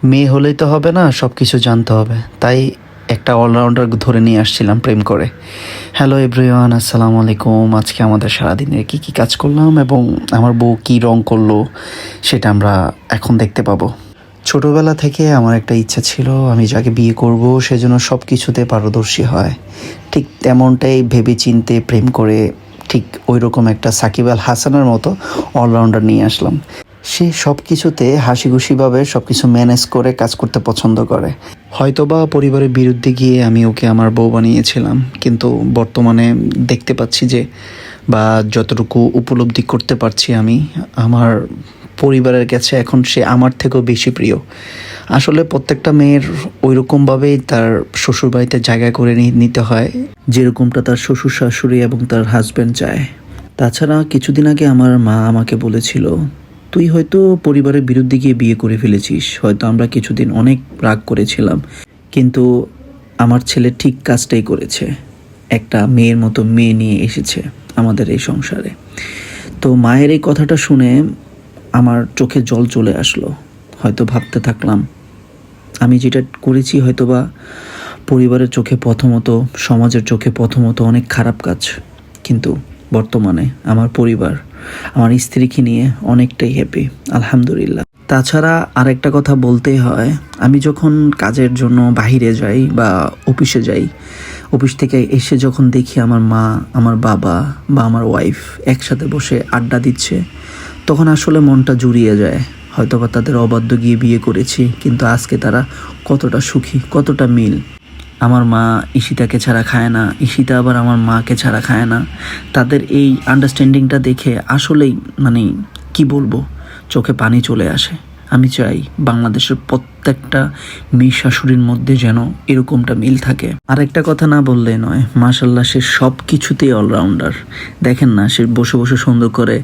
মেয়ে হলেই তো হবে না, সব কিছু জানতে হবে। তাই একটা অলরাউন্ডার ধরে নিয়ে আসছিলাম প্রেম করে। হ্যালো এভরিওয়ান, আসসালামু আলাইকুম। আজকে আমাদের সারাদিনের কী কী কাজ করলাম এবং আমার বউ কী রং করলো সেটা আমরা এখন দেখতে পাবো। ছোটোবেলা থেকে আমার একটা ইচ্ছা ছিল, আমি যাকে বিয়ে করব সেজন্য সব কিছুতে পারদর্শী হয়। ঠিক তেমনটাই ভেবে চিনতে প্রেম করে ঠিক ওই রকম একটা সাকিব আল হাসানের মতো অলরাউন্ডার নিয়ে আসলাম। সে সব কিছুতে হাসি খুশিভাবে সব কিছু ম্যানেজ করে কাজ করতে পছন্দ করে। হয়তোবা পরিবারের বিরুদ্ধে গিয়ে আমি ওকে আমার বউ বানিয়েছিলাম, কিন্তু বর্তমানে দেখতে পাচ্ছি যে, বা যতটুকু উপলব্ধি করতে পারছি আমি, আমার পরিবারের কাছে এখন সে আমার থেকেও বেশি প্রিয়। আসলে প্রত্যেকটা মেয়ের ওইরকমভাবেই তার শ্বশুরবাড়িতে জায়গা করে নিতে হয়, যেরকমটা তার শ্বশুর শাশুড়ি এবং তার হাজব্যান্ড চায়। তাছাড়া কিছুদিন আগে আমার মা আমাকে বলেছিল, তুই হয়তো পরিবারের বিরুদ্ধে গিয়ে বিয়ে করে ফেলেছিস, হয়তো আমরা কিছুদিন অনেক রাগ করেছিলাম, কিন্তু আমার ছেলে ঠিক কাজটাই করেছে। একটা মেয়ের মতো মেয়ে নিয়ে এসেছে আমাদের এই সংসারে। তো মায়ের এই কথাটা শুনে আমার চোখে জল চলে আসলো। হয়তো ভাবতে থাকলাম, আমি যেটা করেছি হয়তোবা পরিবারের চোখে প্রথমত, সমাজের চোখে প্রথমত অনেক খারাপ কাজ, কিন্তু বর্তমানে আমার পরিবার, আমার স্ত্রীকে নিয়ে অনেকটাই হ্যাপি, আলহামদুলিল্লাহ। তাছাড়া আরেকটা কথা বলতেই হয়, আমি যখন কাজের জন্য বাহিরে যাই বা অফিসে যাই, অফিস থেকে এসে যখন দেখি আমার মা, আমার বাবা বা আমার ওয়াইফ একসাথে বসে আড্ডা দিচ্ছে, তখন আসলে মনটা জুড়িয়ে যায়। হয়তোবা তাদের অবাধ্য গিয়ে বিয়ে করেছি, কিন্তু আজকে তারা কতটা সুখী, কতটা মিল। আমার মা ঈশিতাকে ছাড়া খায় না, ঈশিতা আবার আমার মাকে ছাড়া খায় না। তাদের এই আন্ডারস্ট্যান্ডিংটা দেখে আসলেই কি বলবো, চোখে পানি চলে আসে। আমি চাই বাংলাদেশের প্রত্যেকটা মেয়ে শাশুড়ির মধ্যে যেন এরকমটা মিল থাকে। আর একটা কথা না বললে নয়, মাশাল্লাহ সে সব কিছুতেই অলরাউন্ডার। দেখেন না, সে বসে বসে সুন্দর করে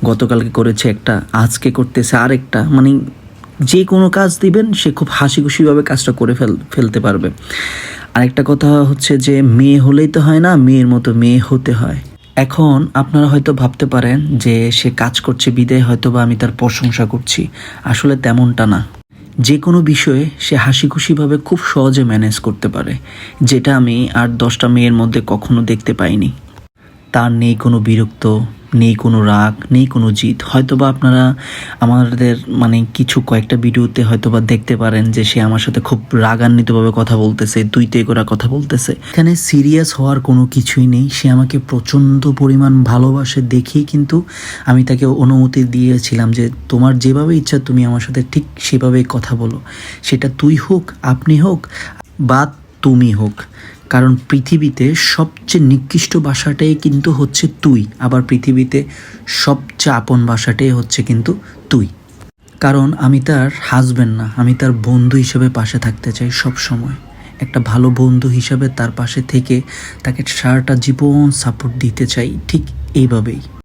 গতকালকে করেছে একটা, আজকে করতেছে আরেকটা। যে কোনো কাজ দিবেন সে খুব হাসি খুশিভাবে কাজটা করে ফেলতে পারবে। আরেকটা কথা হচ্ছে যে, মেয়ে হলেই তো হয় না, মেয়ের মতো মেয়ে হতে হয়। এখন আপনারা হয়তো ভাবতে পারেন যে সে কাজ করছে বিদায় হয়তো বা আমি তার প্রশংসা করছি। আসলে তেমনটা না। যে কোনো বিষয়ে সে হাসি খুশিভাবে খুব সহজে ম্যানেজ করতে পারে, যেটা আমি আর 10টা মেয়ের মধ্যে কখনো দেখতে পাইনি। তার নেই কোনো বিরক্ত, নেই কোনো রাগ, নেই কোনো জিদ। হয়তোবা আপনারা আমাদের কিছু কয়েকটা ভিডিওতে হয়তোবা দেখতে পারেন যে সে আমার সাথে খুব রাগান্বিতভাবে কথা বলতেছে, তুই করা কথা বলতেছে। এখানে সিরিয়াস হওয়ার কোনো কিছুই নেই। সে আমাকে প্রচণ্ড পরিমাণ ভালোবাসে দেখেই কিন্তু আমি তাকে অনুমতি দিয়েছিলাম যে তোমার যেভাবে ইচ্ছা তুমি আমার সাথে ঠিক সেভাবেই কথা বলো, সেটা তুই হোক, আপনি হোক বা তুমি হোক। কারণ পৃথিবীতে সবচেয়ে নিকৃষ্ট ভাষাটাই কিন্তু হচ্ছে তুই, আবার পৃথিবীতে সবচেয়ে আপন ভাষাটাই হচ্ছে কিন্তু তুই। কারণ আমি তার হাজব্যান্ড না, আমি তার বন্ধু হিসেবে পাশে থাকতে চাই সব সময়। একটা ভালো বন্ধু হিসেবে তার পাশে থেকে তাকে সারাটা জীবন সাপোর্ট দিতে চাই, ঠিক এইভাবেই।